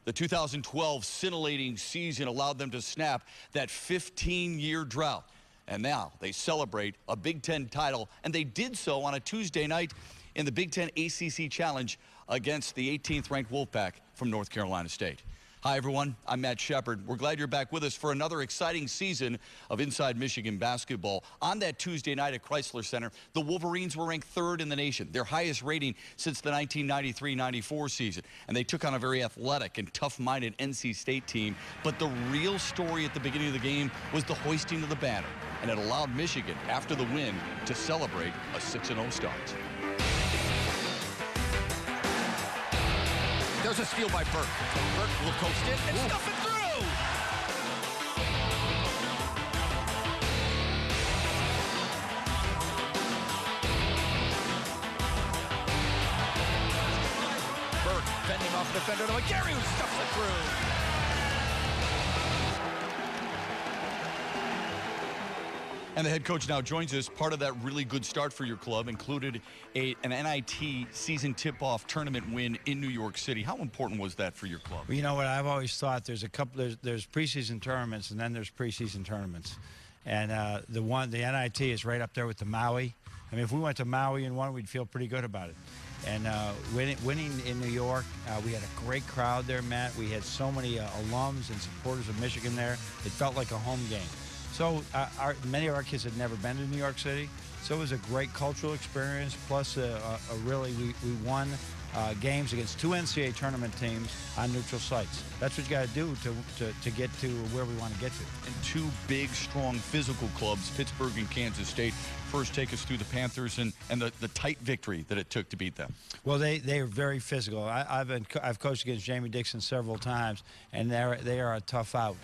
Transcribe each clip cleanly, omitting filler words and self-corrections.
The 2012 scintillating season allowed them to snap that 15-year drought. And now they celebrate a Big Ten title, and they did so on a Tuesday night in the Big Ten ACC Challenge against the 18th ranked Wolfpack from North Carolina State. Hi, everyone. I'm Matt Shepard. We're glad you're back with us for another exciting season of Inside Michigan basketball. On that Tuesday night at Chrysler Center, the Wolverines were ranked 3rd in the nation, their highest rating since the 1993-94 season. And they took on a very athletic and tough-minded NC State team. But the real story at the beginning of the game was the hoisting of the banner. And it allowed Michigan, after the win, to celebrate a 6-0 start. There's a steal by Burke. Burke will coast it and stuff it through. Burke fending off the defender to McGarry, who stuffs it through. And the head coach now joins us. Part of that really good start for your club included an NIT season tip-off tournament win in New York City. How important was that for your club? Well, you know what, I've always thought there's preseason tournaments and then there's preseason tournaments. And the NIT is right up there with the Maui. I mean, if we went to Maui and won, we'd feel pretty good about it. And winning in New York, we had a great crowd there, Matt. We had so many alums and supporters of Michigan there. It felt like a home game. So many of our kids had never been to New York City, so it was a great cultural experience, plus we won games against 2 NCAA tournament teams on neutral sites. That's what you got to do to get to where we want to get to. And 2 big, strong physical clubs, Pittsburgh and Kansas State. First, take us through the Panthers and the tight victory that it took to beat them. Well, they are very physical. I've coached against Jamie Dixon several times, and they are a tough out.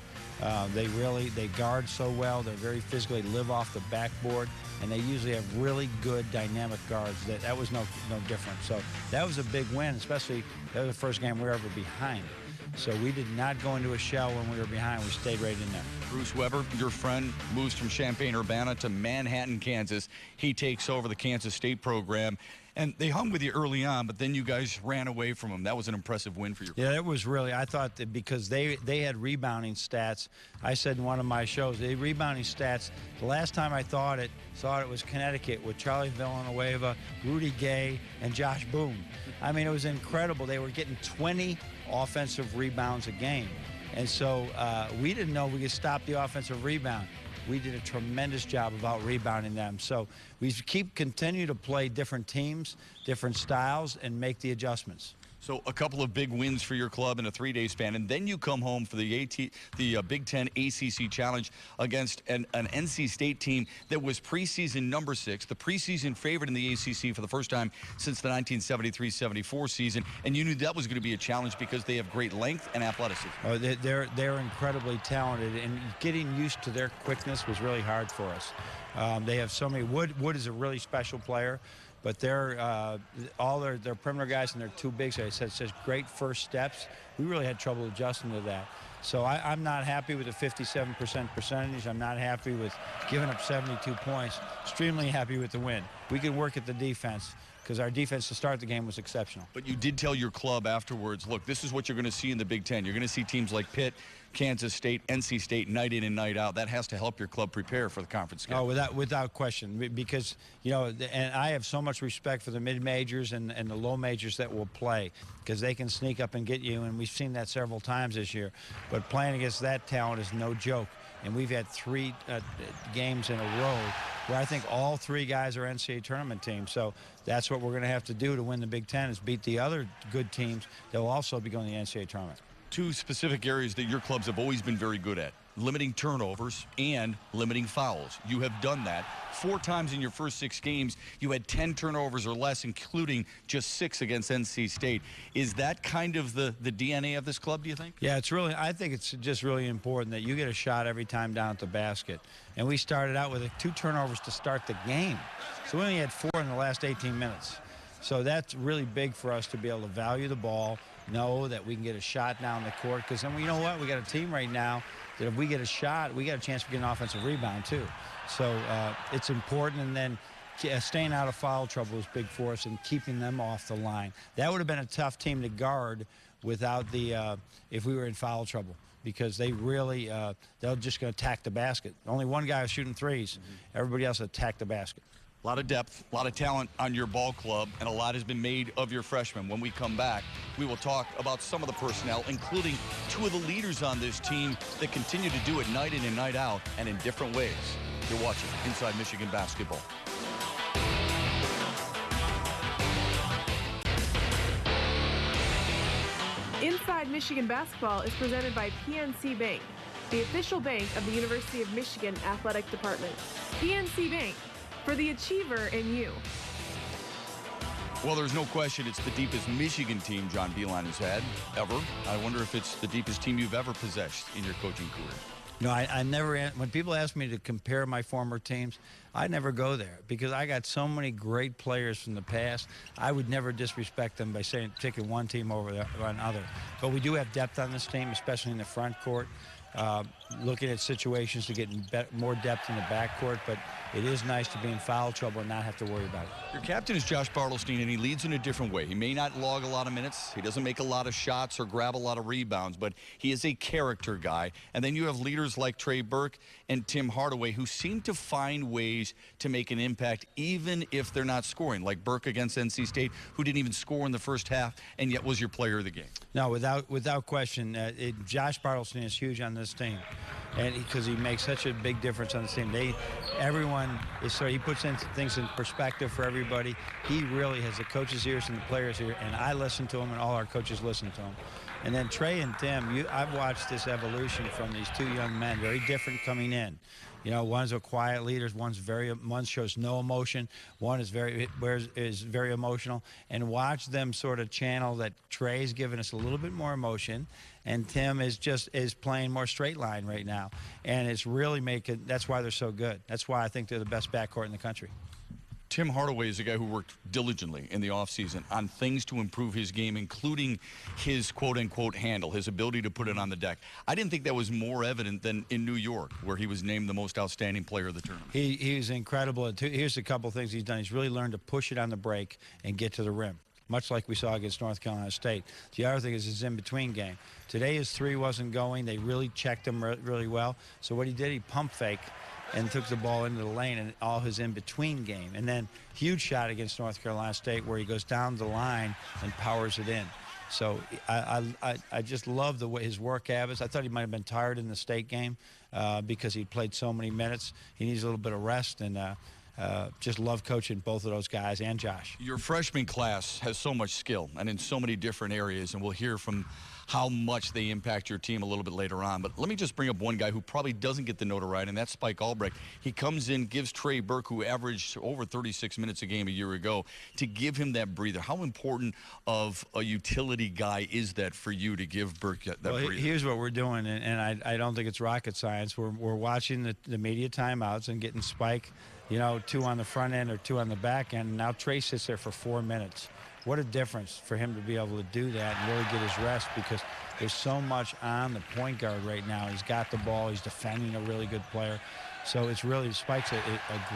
They guard so well. They're very physical. They live off the backboard, and they usually have really good dynamic guards. That was no different. So that was a big win, especially that was the first game we were ever behind. So we did not go into a shell when we were behind. We stayed right in there. Bruce Weber, your friend, moves from Champaign-Urbana to Manhattan, Kansas. He takes over the Kansas State program. And they hung with you early on, but then you guys ran away from them. That was an impressive win for you. Yeah, it was really. I thought that because they had rebounding stats. I said in one of my shows, the rebounding stats, the last time I saw it was Connecticut with Charlie Villanueva, Rudy Gay, and Josh Boone. I mean, it was incredible. They were getting 20 offensive rebounds a game. And so we didn't know we could stop the offensive rebound. We did a tremendous job of out-rebounding them. So we continue to play different teams, different styles, and make the adjustments. So a couple of big wins for your club in a 3-day span, and then you come home for the Big Ten ACC Challenge against an NC State team that was preseason number 6, the preseason favorite in the ACC for the first time since the 1973-74 season, and you knew that was going to be a challenge because they have great length and athleticism. Oh, they're incredibly talented, and getting used to their quickness was really hard for us. They have so many. Wood is a really special player. But all their perimeter guys, and they're too big. So it says great first steps. We really had trouble adjusting to that. So I'm not happy with the 57% percentage. I'm not happy with giving up 72 points. Extremely happy with the win. We could work at the defense, because our defense to start the game was exceptional. But you did tell your club afterwards, look, this is what you're going to see in the Big Ten. You're going to see teams like Pitt, Kansas State, NC State, night in and night out. That has to help your club prepare for the conference schedule. Oh, without question, because, you know, and I have so much respect for the mid-majors and the low majors that will play, because they can sneak up and get you, and we've seen that several times this year. But playing against that talent is no joke. And we've had 3 games in a row where I think all 3 guys are NCAA tournament teams. So that's what we're going to have to do to win the Big Ten, is beat the other good teams that will also be going to the NCAA tournament. 2 specific areas that your clubs have always been very good at: limiting turnovers and limiting fouls. You have done that 4 times in your first 6 games. You had 10 turnovers or less, including just 6 against NC State. Is that kind of the DNA of this club, do you think? Yeah, I think it's just really important that you get a shot every time down at the basket. And we started out with 2 turnovers to start the game. So we only had 4 in the last 18 minutes. So that's really big for us to be able to value the ball, know that we can get a shot down the court, because then, you know what, we got a team right now that if we get a shot, we got a chance to get an offensive rebound too. So it's important, and then staying out of foul trouble is big for us and keeping them off the line. That would have been a tough team to guard without the if we were in foul trouble, because they really they're just going to attack the basket. Only one guy was shooting threes. Everybody else attacked the basket. A lot of depth, a lot of talent on your ball club, and a lot has been made of your freshmen. When we come back, we will talk about some of the personnel, including two of the leaders on this team that continue to do it night in and night out and in different ways. You're watching Inside Michigan Basketball. Inside Michigan Basketball is presented by PNC Bank, the official bank of the University of Michigan Athletic Department. PNC Bank, for the achiever in you. Well, there's no question it's the deepest Michigan team John Beilein has had ever. I wonder if it's the deepest team you've ever possessed in your coaching career. No, I never, when people ask me to compare my former teams, I never go there, because I got so many great players from the past. I would never disrespect them by saying picking one team over another. But we do have depth on this team, especially in the front court. Looking at situations to get more depth in the backcourt, but it is nice to be in foul trouble and not have to worry about it. Your captain is Josh Bartelstein, and he leads in a different way. He may not log a lot of minutes. He doesn't make a lot of shots or grab a lot of rebounds, but he is a character guy. And then you have leaders like Trey Burke and Tim Hardaway, who seem to find ways to make an impact even if they're not scoring, like Burke against NC State, who didn't even score in the first half and yet was your player of the game. No, without question, Josh Bartelstein is huge on this team, and because he makes such a big difference on the team. Everyone is he puts things in perspective for everybody. He really has the coaches' ears and the players' ears, and I listen to him, and all our coaches listen to him. And then Trey and Tim, I've watched this evolution from these two young men, very different coming in. You know, one's a quiet leader, one shows no emotion, one is very emotional. And watch them sort of channel that. Trey's giving us a little bit more emotion, and Tim is playing more straight line right now. And it's really that's why they're so good. That's why I think they're the best backcourt in the country. Tim Hardaway is a guy who worked diligently in the offseason on things to improve his game, including his quote-unquote handle, his ability to put it on the deck. I didn't think that was more evident than in New York, where he was named the most outstanding player of the tournament. He's incredible. Here's a couple things he's done. He's really learned to push it on the break and get to the rim, much like we saw against North Carolina State. The other thing is his in-between game. Today his three wasn't going. They really checked him really well. So what he did, he pump fake and took the ball into the lane, and all his in-between game. And then huge shot against North Carolina State where he goes down the line and powers it in. So I just love the way his work habits. I thought he might have been tired in the state game because he played so many minutes. He needs a little bit of rest, and just love coaching both of those guys and Josh. Your freshman class has so much skill and in so many different areas, and we'll hear from how much they impact your team a little bit later on. But let me just bring up one guy who probably doesn't get the notoriety, and that's Spike Albrecht. He comes in, gives Trey Burke, who averaged over 36 minutes a game a year ago, to give him that breather. How important of a utility guy is that for you to give Burke that breather? Here's what we're doing, and I don't think it's rocket science. We're watching the media timeouts and getting Spike, you know, 2 on the front end or 2 on the back end. Now Trey sits there for 4 minutes. What a difference for him to be able to do that and really get his rest, because there's so much on the point guard right now. He's got the ball. He's defending a really good player. So it's really, Spike's a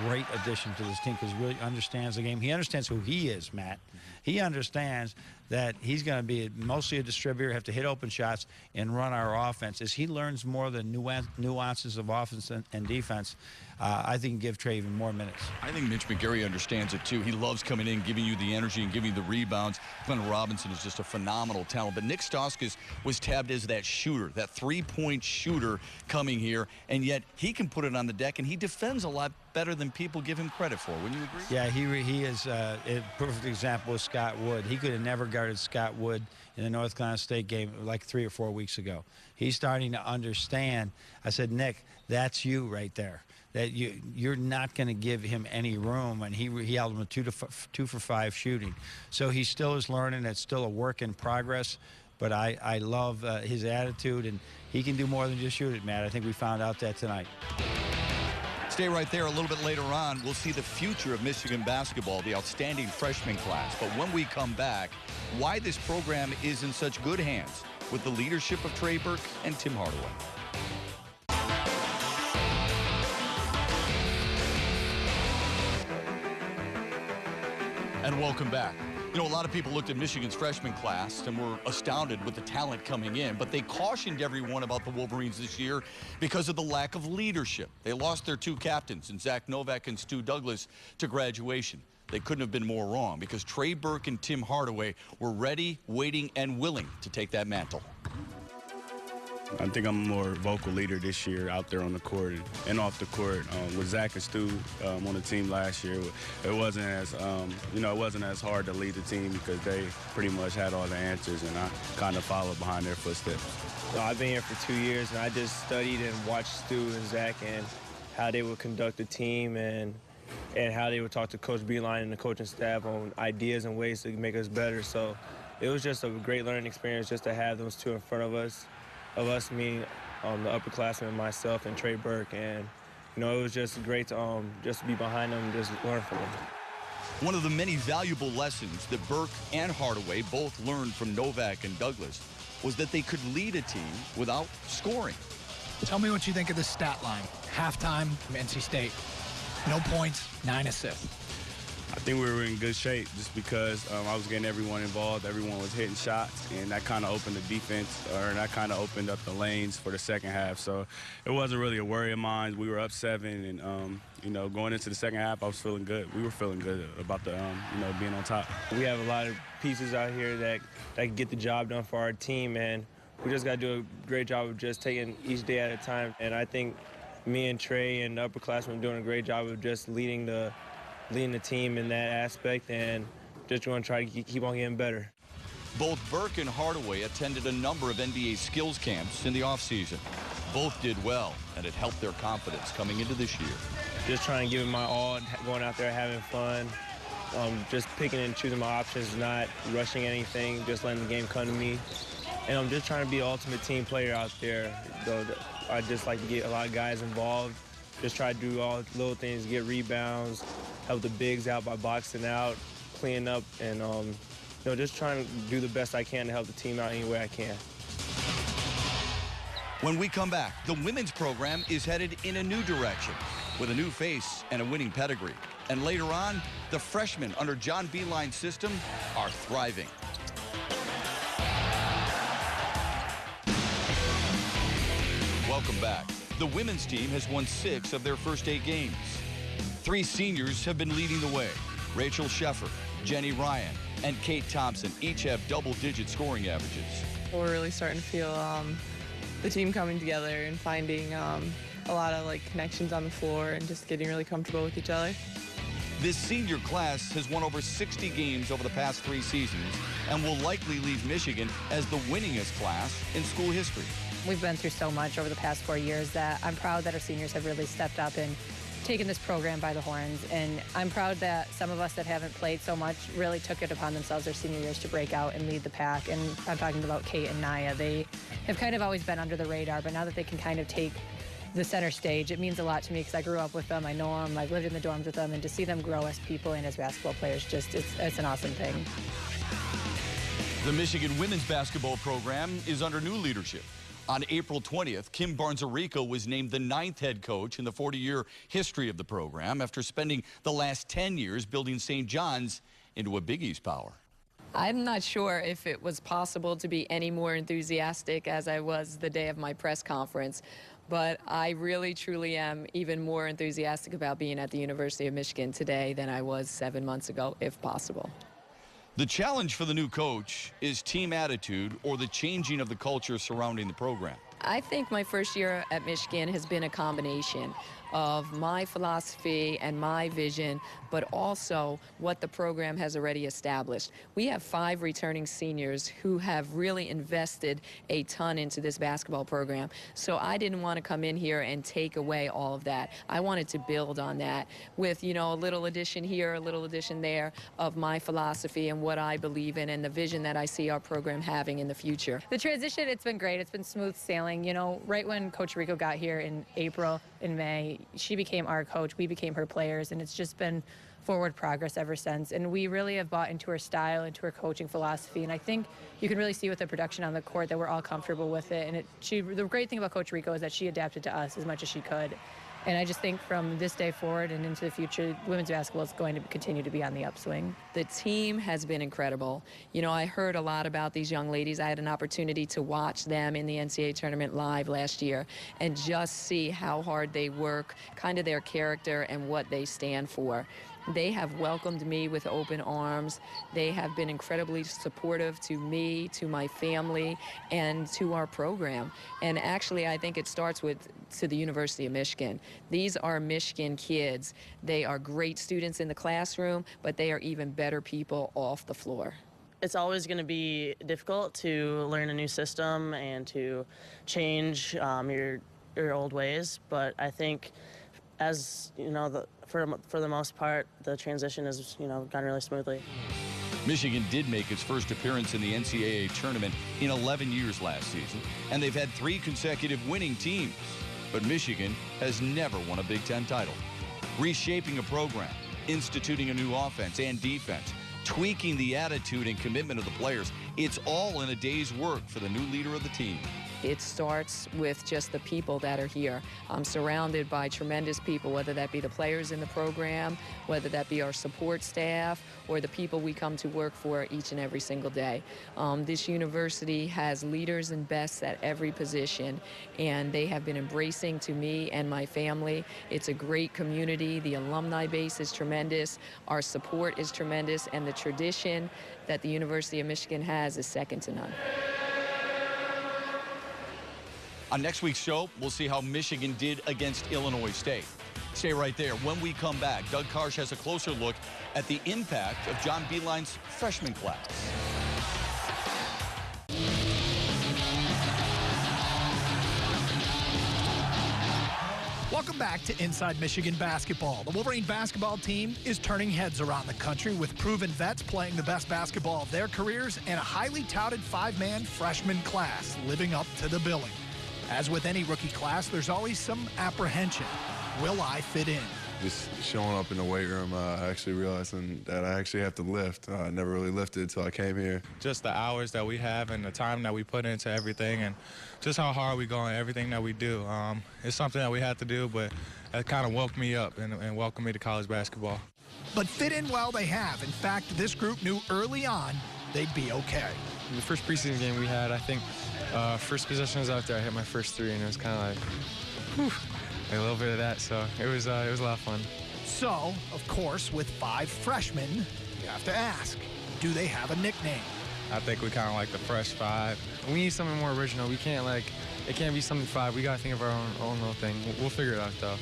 great addition to this team because he really understands the game. He understands who he is, Matt. He understands that he's going to be mostly a distributor, have to hit open shots and run our offense. As he learns more of the nuances of offense and defense, I think give Trey even more minutes. I think Mitch McGary understands it too. He loves coming in, giving you the energy and giving you the rebounds. Glenn Robinson is just a phenomenal talent. But Nick Stauskas was tabbed as that shooter, that three-point shooter coming here, and yet he can put it on the deck, and he defends a lot better than people give him credit for. Wouldn't you agree? Yeah, he is a perfect example of Scott Wood. He could have never guarded Scott Wood in the North Carolina State game like 3 or 4 weeks ago. He's starting to understand. I said, Nick, that's you right there. That you're not going to give him any room, and he held him a 2 for 5 shooting. So he still is learning. It's still a work in progress, but I love his attitude, and he can do more than just shoot it, Matt. I think we found out that tonight. Stay right there. A little bit later on, we'll see the future of Michigan basketball, the outstanding freshman class. But when we come back, why this program is in such good hands with the leadership of Trey Burke and Tim Hardaway. And welcome back. You know, a lot of people looked at Michigan's freshman class and were astounded with the talent coming in, but they cautioned everyone about the Wolverines this year because of the lack of leadership. They lost their two captains, in Zach Novak and Stu Douglas, to graduation. They couldn't have been more wrong because Trey Burke and Tim Hardaway were ready, waiting, and willing to take that mantle. I think I'm a more vocal leader this year out there on the court and off the court. With Zach and Stu on the team last year, it wasn't as it wasn't as hard to lead the team because they pretty much had all the answers, and I kind of followed behind their footsteps. I've been here for 2 years, and I just studied and watched Stu and Zach and how they would conduct the team and how they would talk to Coach Beilein and the coaching staff on ideas and ways to make us better. So it was just a great learning experience just to have those two in front of us meaning the upperclassmen, myself, and Trey Burke. And, it was just great to just be behind them and just learn from them. One of the many valuable lessons that Burke and Hardaway both learned from Novak and Douglas was that they could lead a team without scoring. Tell me what you think of the stat line. Halftime, NC State. No points, 9 assists. I think we were in good shape just because I was getting everyone involved. Everyone was hitting shots, and that kind of opened the defense, or that kind of opened up the lanes for the second half. So it wasn't really a worry of mine. We were up 7, and, going into the second half, I was feeling good. We were feeling good about the, being on top. We have a lot of pieces out here that can get the job done for our team, and we just got to do a great job of just taking each day at a time. And I think me and Trey and the upperclassmen are doing a great job of just leading the team in that aspect, and just going to try to keep on getting better. Both Burke and Hardaway attended a number of NBA skills camps in the offseason. Both did well, and it helped their confidence coming into this year. Just trying to give it my all, going out there having fun, just picking and choosing my options, not rushing anything, just letting the game come to me. And I'm just trying to be an ultimate team player out there. Though I just like to get a lot of guys involved, just try to do all the little things, get rebounds, help the bigs out by boxing out, cleaning up, and just trying to do the best I can to help the team out any way I can. When we come back, the women's program is headed in a new direction with a new face and a winning pedigree. And later on, the freshmen under John Beilein's system are thriving. Welcome back. The women's team has won 6 of their first 8 games. 3 seniors have been leading the way. Rachel Sheffer, Jenny Ryan, and Kate Thompson each have double-digit scoring averages. We're really starting to feel the team coming together and finding a lot of connections on the floor and just getting really comfortable with each other. This senior class has won over 60 games over the past 3 seasons and will likely leave Michigan as the winningest class in school history. We've been through so much over the past 4 years that I'm proud that our seniors have really stepped up and taken this program by the horns. And I'm proud that some of us that haven't played so much really took it upon themselves their senior years to break out and lead the pack. And I'm talking about Kate and Naya. They have kind of always been under the radar, but now that they can kind of take the center stage, it means a lot to me because I grew up with them, I know them, I've lived in the dorms with them, and to see them grow as people and as basketball players, it's an awesome thing. The Michigan women's basketball program is under new leadership. On April 20th, Kim Barnes-Arico was named the 9th head coach in the 40-year history of the program after spending the last 10 years building St. John's into a Big East power. I'm not sure if it was possible to be any more enthusiastic as I was the day of my press conference, but I really, truly am even more enthusiastic about being at the University of Michigan today than I was 7 months ago, if possible. The challenge for the new coach is team attitude or the changing of the culture surrounding the program. I think my first year at Michigan has been a combination of my philosophy and my vision, but also what the program has already established. We have 5 returning seniors who have really invested a ton into this basketball program. So I didn't want to come in here and take away all of that. I wanted to build on that with, a little addition here, a little addition there of my philosophy and what I believe in and the vision that I see our program having in the future. The transition, it's been great. It's been smooth sailing. Right when Coach Rico got here in April, in May, she became our coach. We became her players, and it's just been forward progress ever since. And we really have bought into her style, into her coaching philosophy. And I think you can really see with the production on the court that we're all comfortable with it. And the great thing about Coach Rico is that she adapted to us as much as she could. And I just think from this day forward and into the future, women's basketball is going to continue to be on the upswing. The team has been incredible. You know, I heard a lot about these young ladies. I had an opportunity to watch them in the NCAA tournament live last year and just see how hard they work, kind of their character and what they stand for. They have welcomed me with open arms. They have been incredibly supportive to me, to my family, and to our program. And actually, I think it starts to the University of Michigan. These are Michigan kids. They are great students in the classroom, but they are even better people off the floor. It's always going to be difficult to learn a new system and to change your old ways, but I think as you know, for the most part, the transition has gone really smoothly. Michigan did make its first appearance in the NCAA tournament in 11 years last season, and they've had 3 consecutive winning teams. But Michigan has never won a Big Ten title. Reshaping a program, instituting a new offense and defense, tweaking the attitude and commitment of the players, it's all in a day's work for the new leader of the team. It starts with just the people that are here. I'm surrounded by tremendous people, whether that be the players in the program, whether that be our support staff, or the people we come to work for each and every single day. This university has leaders and bests at every position, and they have been embracing to me and my family. It's a great community. The alumni base is tremendous. Our support is tremendous, and the tradition that the University of Michigan has is second to none. On next week's show, we'll see how Michigan did against Illinois State. Stay right there. When we come back, Doug Karsch has a closer look at the impact of John Beilein's freshman class. Welcome back to Inside Michigan Basketball. The Wolverine basketball team is turning heads around the country with proven vets playing the best basketball of their careers and a highly touted 5-man freshman class living up to the billing. As with any rookie class, there's always some apprehension. Will I fit in? Just showing up in the weight room, actually realizing that I actually have to lift. I never really lifted until I came here. Just the hours that we have and the time that we put into everything and just how hard we go in everything that we do. It's something that we had to do, but it kind of woke me up and welcomed me to college basketball. But fit in well they have. In fact, this group knew early on they'd be okay. In the first preseason game we had, I think first possession was out there, I hit my first 3, and it was kind of like, whew, a little bit of that, so it was a lot of fun. So, of course, with 5 freshmen, you have to ask, do they have a nickname? I think we kind of like the Fresh 5. We need something more original. We can't it can't be something 5. We got to think of our own little thing. We'll figure it out, though.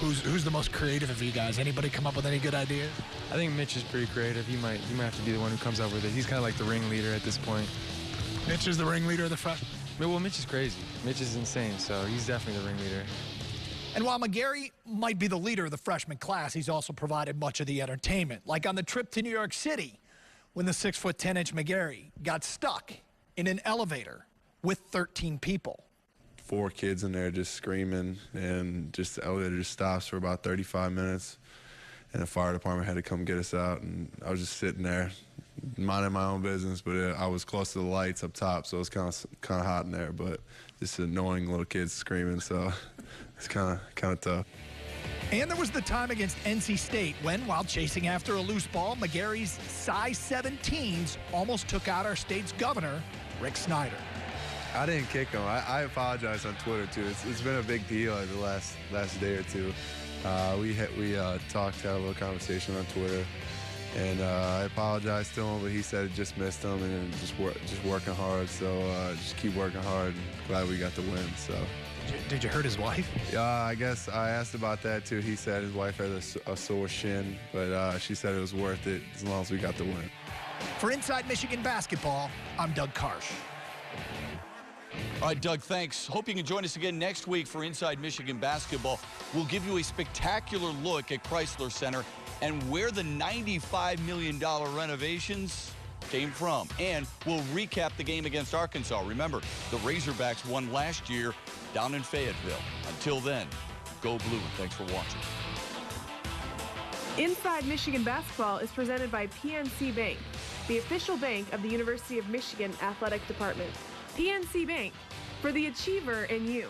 Who's the most creative of you guys? Anybody come up with any good ideas? I think Mitch is pretty creative. He might have to be the one who comes up with it. He's kind of like the ringleader at this point. Mitch is the ringleader of the freshmen? Well, Mitch is crazy. Mitch is insane, so he's definitely the ringleader. And while McGarry might be the leader of the freshman class, he's also provided much of the entertainment. Like on the trip to New York City, when the 6'10" McGarry got stuck in an elevator with 13 people. 4 kids in there just screaming, and just the elevator just stops for about 35 minutes. And the fire department had to come get us out, and I was just sitting there, minding my own business, but I was close to the lights up top, so it was kind of hot in there, but just annoying little kids screaming, so it's kind of tough. And there was the time against NC State when, while chasing after a loose ball, McGarry's size 17s almost took out our state's governor, Rick Snyder. I didn't kick him. I apologize on Twitter, too. It's been a big deal the last day or two. We talked, had a little conversation on Twitter, and I apologized to him, but he said it just missed him and just working hard. So just keep working hard. And glad we got the win. So. Did you hurt his wife? Yeah, I guess I asked about that too. He said his wife had a sore shin, but she said it was worth it as long as we got the win. For Inside Michigan Basketball, I'm Doug Karsch. All right, Doug, thanks. Hope you can join us again next week for Inside Michigan Basketball. We'll give you a spectacular look at Chrysler Center and where the $95 million renovations came from. And we'll recap the game against Arkansas. Remember, the Razorbacks won last year down in Fayetteville. Until then, go blue, and thanks for watching. Inside Michigan Basketball is presented by PNC Bank, the official bank of the University of Michigan Athletic Department. PNC Bank, for the achiever in you.